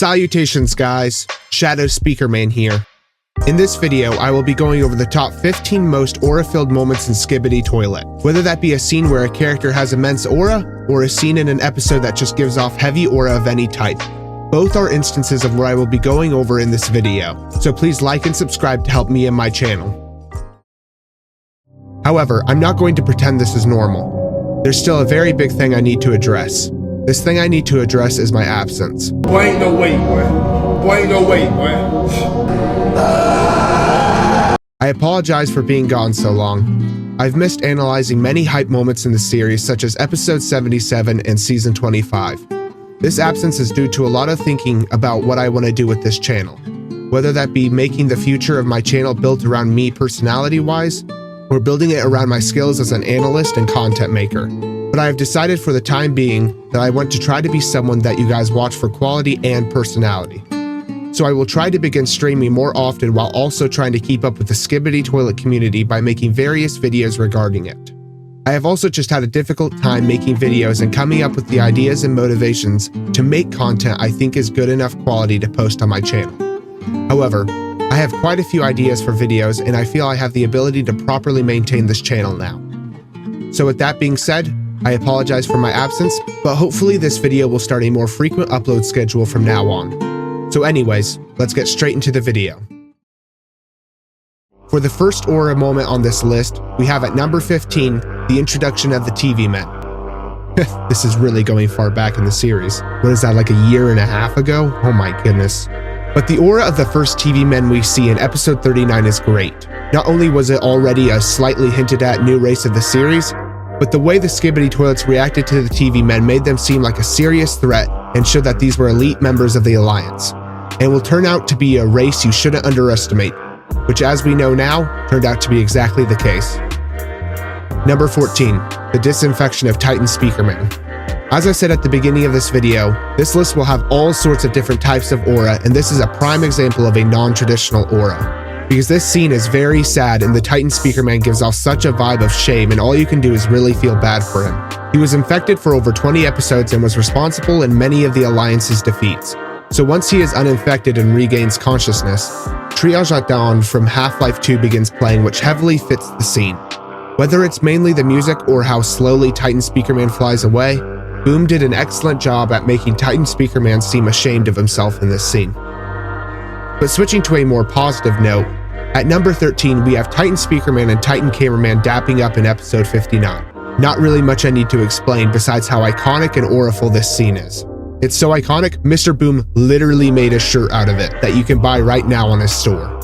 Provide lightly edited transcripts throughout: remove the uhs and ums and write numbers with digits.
Salutations guys, Shadow Speakerman here. In this video, I will be going over the top 15 most aura-filled moments in Skibidi Toilet. Whether that be a scene where a character has immense aura, or a scene in an episode that just gives off heavy aura of any type. Both are instances of what I will be going over in this video, so please like and subscribe to help me and my channel. However, I'm not going to pretend this is normal. There's still a very big thing I need to address. This thing I need to address is my absence. Boy, ain't no way, boy. Boy, ain't no way, boy. I apologize for being gone so long. I've missed analyzing many hype moments in the series, such as episode 77 and season 25. This absence is due to a lot of thinking about what I want to do with this channel, whether that be making the future of my channel built around me personality-wise, or building it around my skills as an analyst and content maker. But I have decided for the time being that I want to try to be someone that you guys watch for quality and personality. So I will try to begin streaming more often while also trying to keep up with the Skibidi Toilet community by making various videos regarding it. I have also just had a difficult time making videos and coming up with the ideas and motivations to make content I think is good enough quality to post on my channel. However, I have quite a few ideas for videos and I feel I have the ability to properly maintain this channel now. So with that being said, I apologize for my absence, but hopefully this video will start a more frequent upload schedule from now on. So anyways, let's get straight into the video. For the first aura moment on this list, we have at number 15, the introduction of the TV men. This is really going far back in the series. What is that, like a year and a half ago? Oh my goodness. But the aura of the first TV men we see in episode 39 is great. Not only was it already a slightly hinted at new race of the series, but the way the Skibidi Toilets reacted to the TV men made them seem like a serious threat and showed that these were elite members of the Alliance, and will turn out to be a race you shouldn't underestimate, which as we know now, turned out to be exactly the case. Number 14, the disinfection of Titan Speakerman. As I said at the beginning of this video, this list will have all sorts of different types of aura, and this is a prime example of a non-traditional aura. Because this scene is very sad and the Titan Speakerman gives off such a vibe of shame and all you can do is really feel bad for him. He was infected for over 20 episodes and was responsible in many of the Alliance's defeats. So once he is uninfected and regains consciousness, Triage at Dawn from Half-Life 2 begins playing, which heavily fits the scene. Whether it's mainly the music or how slowly Titan Speakerman flies away, Boom did an excellent job at making Titan Speakerman seem ashamed of himself in this scene. But switching to a more positive note, at number 13 we have Titan Speakerman and Titan Cameraman dapping up in episode 59. Not really much I need to explain besides how iconic and aurafull this scene is. It's so iconic, Mr. Boom literally made a shirt out of it that you can buy right now on his store.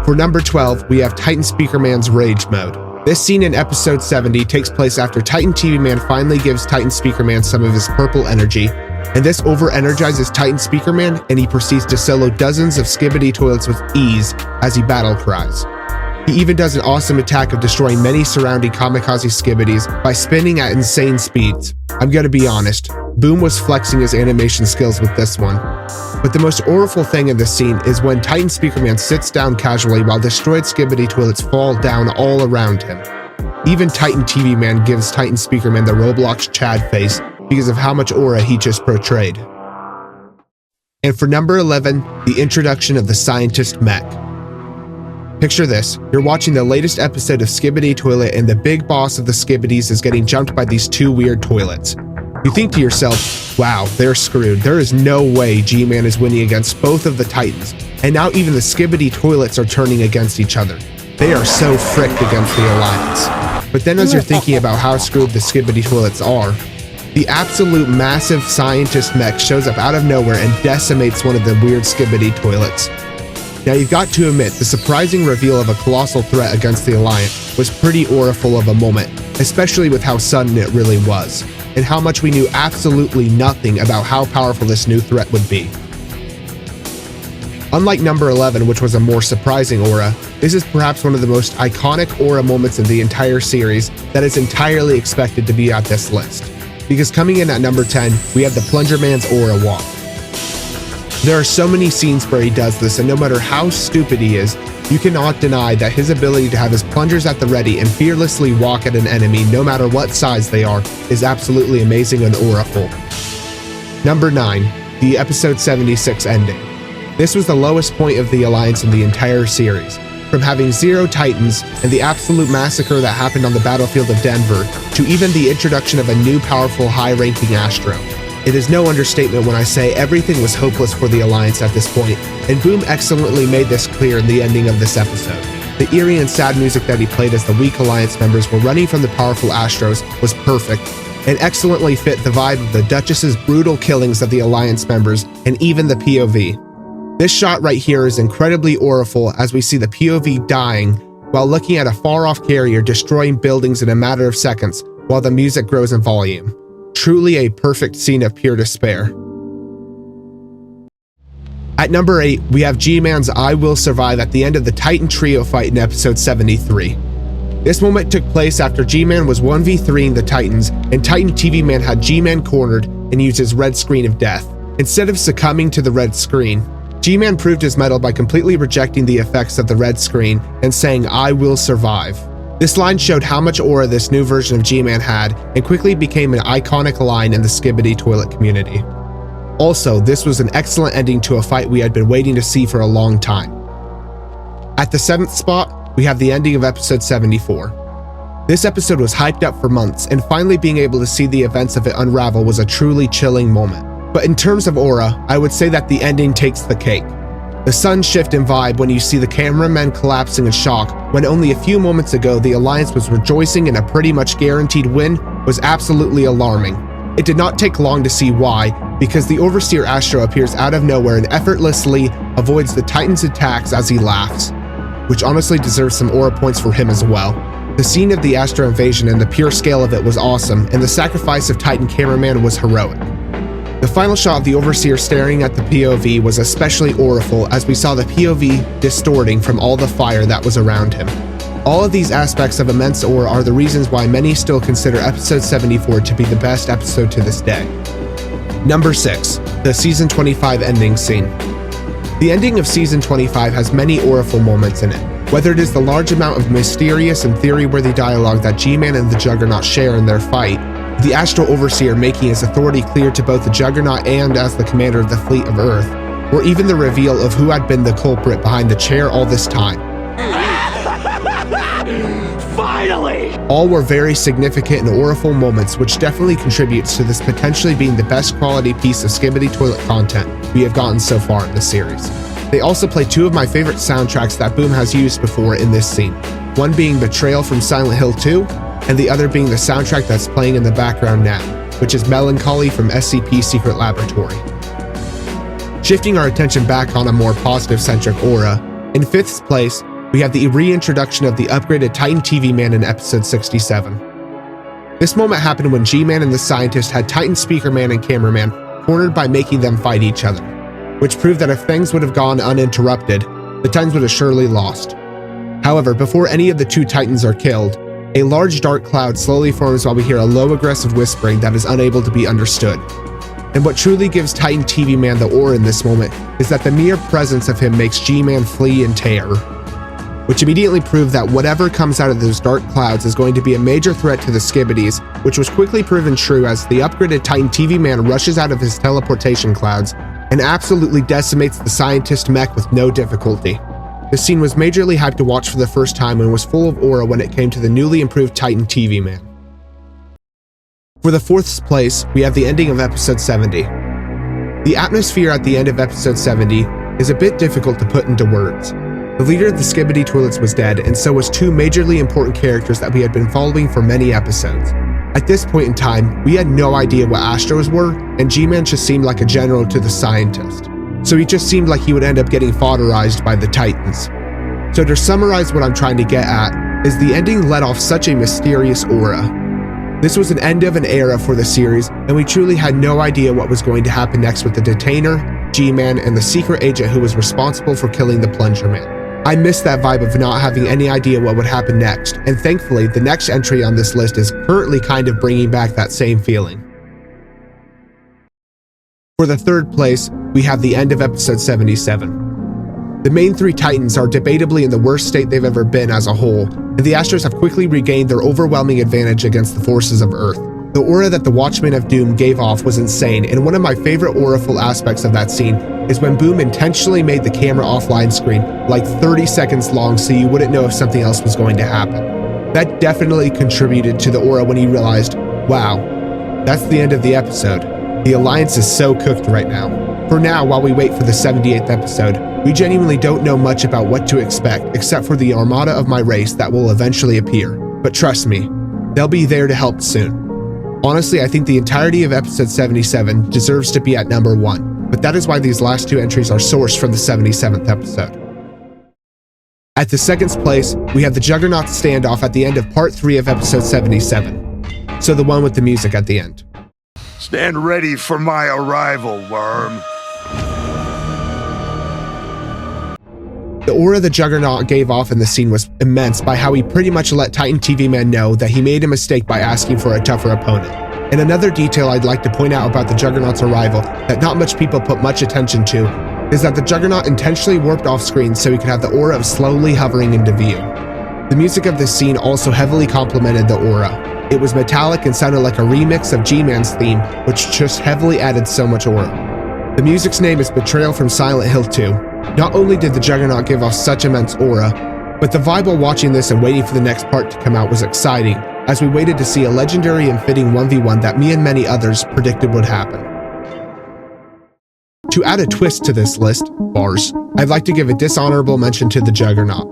For number 12, we have Titan Speakerman's Rage Mode. This scene in episode 70 takes place after Titan TV Man finally gives Titan Speakerman some of his purple energy, and this over-energizes Titan Speakerman and he proceeds to solo dozens of Skibidi Toilets with ease as he battle cries. He even does an awesome attack of destroying many surrounding kamikaze Skibidis by spinning at insane speeds. I'm gonna be honest, Boom was flexing his animation skills with this one. But the most aurafull thing in this scene is when Titan Speakerman sits down casually while destroyed Skibidi Toilets fall down all around him. Even Titan TV Man gives Titan Speakerman the Roblox Chad face because of how much aura he just portrayed. And for number 11, the introduction of the Scientist Mech. Picture this, you're watching the latest episode of Skibidi Toilet and the big boss of the Skibidis is getting jumped by these two weird toilets. You think to yourself, wow, they're screwed. There is no way G-Man is winning against both of the Titans. And now even the Skibidi Toilets are turning against each other. They are so fricked against the Alliance. But then as you're thinking about how screwed the Skibidi Toilets are, the absolute massive Scientist Mech shows up out of nowhere and decimates one of the weird Skibidi Toilets. Now you've got to admit, the surprising reveal of a colossal threat against the Alliance was pretty aurafull of a moment, especially with how sudden it really was, and how much we knew absolutely nothing about how powerful this new threat would be. Unlike number 11, which was a more surprising aura, this is perhaps one of the most iconic aura moments in the entire series that is entirely expected to be at this list. Because coming in at number 10, we have the Plunger Man's Aura Walk. There are so many scenes where he does this, and no matter how stupid he is, you cannot deny that his ability to have his plungers at the ready and fearlessly walk at an enemy no matter what size they are is absolutely amazing and aurafull. Number 9, the episode 76 ending. This was the lowest point of the Alliance in the entire series, from having 0 Titans and the absolute massacre that happened on the battlefield of Denver, to even the introduction of a new powerful high-ranking Astro. It is no understatement when I say everything was hopeless for the Alliance at this point, and Boom excellently made this clear in the ending of this episode. The eerie and sad music that he played as the weak Alliance members were running from the powerful Astros was perfect, and excellently fit the vibe of the Duchess's brutal killings of the Alliance members and even the POV. This shot right here is incredibly Aurafull as we see the POV dying while looking at a far-off carrier destroying buildings in a matter of seconds while the music grows in volume. Truly a perfect scene of pure despair. At number 8, we have G-Man's I Will Survive at the end of the Titan Trio fight in episode 73. This moment took place after G-Man was 1v3ing the Titans, and Titan TV Man had G-Man cornered and used his red screen of death. Instead of succumbing to the red screen, G-Man proved his mettle by completely rejecting the effects of the red screen and saying, "I will survive." This line showed how much aura this new version of G-Man had and quickly became an iconic line in the Skibidi Toilet community. Also, this was an excellent ending to a fight we had been waiting to see for a long time. At the 7th spot, we have the ending of episode 74. This episode was hyped up for months, and finally being able to see the events of it unravel was a truly chilling moment. But in terms of aura, I would say that the ending takes the cake. The sun shift and vibe when you see the cameramen collapsing in shock when only a few moments ago the Alliance was rejoicing in a pretty much guaranteed win was absolutely alarming. It did not take long to see why, because the Overseer Astro appears out of nowhere and effortlessly avoids the Titan's attacks as he laughs, which honestly deserves some aura points for him as well. The scene of the Astro invasion and the pure scale of it was awesome, and the sacrifice of Titan Cameraman was heroic. The final shot of the Overseer staring at the POV was especially aurafull as we saw the POV distorting from all the fire that was around him. All of these aspects of immense aura are the reasons why many still consider episode 74 to be the best episode to this day. Number 6, the season 25 ending scene. The ending of season 25 has many aurafull moments in it, whether it is the large amount of mysterious and theory-worthy dialogue that G-Man and the Juggernaut share in their fight, the Astral Overseer making his authority clear to both the Juggernaut and as the commander of the fleet of Earth, or even the reveal of who had been the culprit behind the chair all this time. Finally! All were very significant and aurafull moments, which definitely contributes to this potentially being the best quality piece of Skibidi Toilet content we have gotten so far in the series. They also play 2 of my favorite soundtracks that Boom has used before in this scene, one being Betrayal from Silent Hill 2, and the other being the soundtrack that's playing in the background now, which is Melancholy from SCP Secret Laboratory. Shifting our attention back on a more positive-centric aura, in 5th place, we have the reintroduction of the upgraded Titan TV Man in episode 67. This moment happened when G-Man and the scientist had Titan Speakerman and Cameraman cornered by making them fight each other, which proved that if things would have gone uninterrupted, the Titans would have surely lost. However, before any of the 2 Titans are killed, a large dark cloud slowly forms while we hear a low aggressive whispering that is unable to be understood. And what truly gives Titan TV Man the aura in this moment is that the mere presence of him makes G-Man flee in terror, which immediately proved that whatever comes out of those dark clouds is going to be a major threat to the Skibidis, which was quickly proven true as the upgraded Titan TV Man rushes out of his teleportation clouds and absolutely decimates the scientist mech with no difficulty. This scene was majorly hyped to watch for the first time and was full of aura when it came to the newly improved Titan TV Man. For the 4th place, we have the ending of episode 70. The atmosphere at the end of episode 70 is a bit difficult to put into words. The leader of the Skibidi Toilets was dead, and so was 2 majorly important characters that we had been following for many episodes. At this point in time, we had no idea what Astros were, and G-Man just seemed like a general to the scientist. So he just seemed like he would end up getting fodderized by the Titans. So to summarize what I'm trying to get at, is the ending let off such a mysterious aura. This was an end of an era for the series, and we truly had no idea what was going to happen next with the Detainer, G-Man, and the secret agent who was responsible for killing the Plunger Man. I missed that vibe of not having any idea what would happen next, and thankfully the next entry on this list is currently kind of bringing back that same feeling. For the 3rd place, we have the end of episode 77. The main 3 Titans are debatably in the worst state they've ever been as a whole, and the Astros have quickly regained their overwhelming advantage against the forces of Earth. The aura that the Watchman of Doom gave off was insane, and one of my favorite Aurafull aspects of that scene is when Boom intentionally made the camera offline screen like 30 seconds long so you wouldn't know if something else was going to happen. That definitely contributed to the aura when he realized, wow, that's the end of the episode. The Alliance is so cooked right now. For now, while we wait for the 78th episode, we genuinely don't know much about what to expect except for the armada of my race that will eventually appear. But trust me, they'll be there to help soon. Honestly, I think the entirety of episode 77 deserves to be at number 1, but that is why these last 2 entries are sourced from the 77th episode. At the second place, we have the Juggernaut standoff at the end of part 3 of episode 77. So the one with the music at the end. Stand ready for my arrival, worm. The aura the Juggernaut gave off in the scene was immense by how he pretty much let Titan TV Man know that he made a mistake by asking for a tougher opponent. And another detail I'd like to point out about the Juggernaut's arrival that not much people put much attention to is that the Juggernaut intentionally warped off screen so he could have the aura of slowly hovering into view. The music of this scene also heavily complemented the aura. It was metallic and sounded like a remix of G-Man's theme, which just heavily added so much aura. The music's name is Betrayal from Silent Hill 2. Not only did the Juggernaut give off such immense aura, but the vibe while watching this and waiting for the next part to come out was exciting, as we waited to see a legendary and fitting 1v1 that me and many others predicted would happen. To add a twist to this list, bars, I'd like to give a dishonorable mention to the Juggernaut.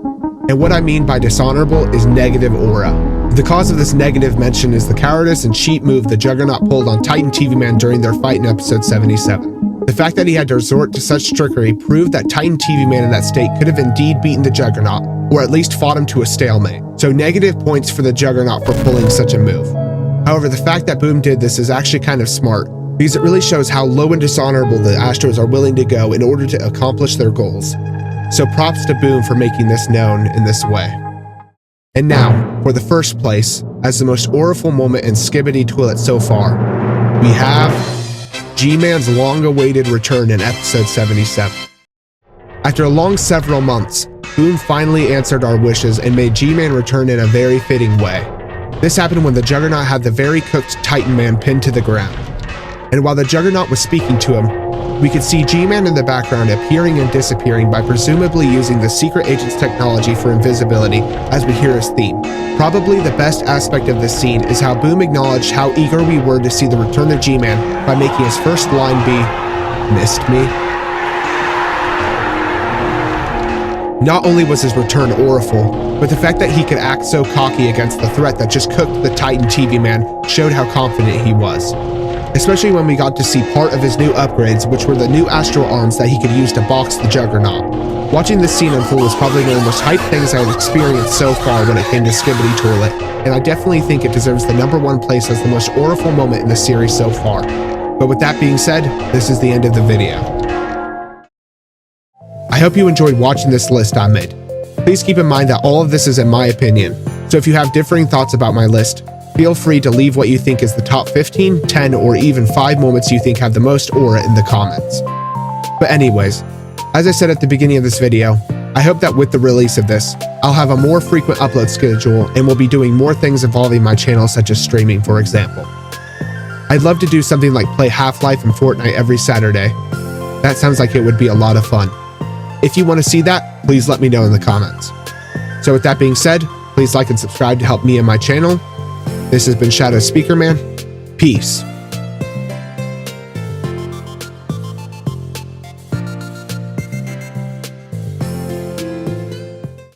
And what I mean by dishonorable is negative aura. The cause of this negative mention is the cowardice and cheat move the Juggernaut pulled on Titan TV Man during their fight in episode 77. The fact that he had to resort to such trickery proved that Titan TV Man in that state could have indeed beaten the Juggernaut, or at least fought him to a stalemate. So negative points for the Juggernaut for pulling such a move. However, the fact that Boom did this is actually kind of smart, because it really shows how low and dishonorable the Astros are willing to go in order to accomplish their goals. So props to Boom for making this known in this way. And now, for the first place, as the most Aurafull moment in Skibidi Toilet so far, we have G-Man's long-awaited return in episode 77. After a long several months, Boom finally answered our wishes and made G-Man return in a very fitting way. This happened when the Juggernaut had the very cooked Titan Man pinned to the ground. And while the Juggernaut was speaking to him, we could see G-Man in the background appearing and disappearing by presumably using the secret agent's technology for invisibility as we hear his theme. Probably the best aspect of this scene is how Boom acknowledged how eager we were to see the return of G-Man by making his first line be, "Missed me?" Not only was his return Aurafull, but the fact that he could act so cocky against the threat that just cooked the Titan TV Man showed how confident he was. Especially when we got to see part of his new upgrades, which were the new astral arms that he could use to box the Juggernaut. Watching this scene unfold was probably one of the most hyped things I have experienced so far when it came to Skibidi Toilet, and I definitely think it deserves the number 1 place as the most Aurafull moment in the series so far. But with that being said, this is the end of the video. I hope you enjoyed watching this list I made. Please keep in mind that all of this is in my opinion, so if you have differing thoughts about my list, feel free to leave what you think is the top 15, 10, or even 5 moments you think have the most aura in the comments. But anyways, as I said at the beginning of this video, I hope that with the release of this, I'll have a more frequent upload schedule and will be doing more things involving my channel such as streaming, for example. I'd love to do something like play Half-Life and Fortnite every Saturday. That sounds like it would be a lot of fun. If you want to see that, please let me know in the comments. So with that being said, please like and subscribe to help me and my channel. This has been Shadow Speakerman. Peace.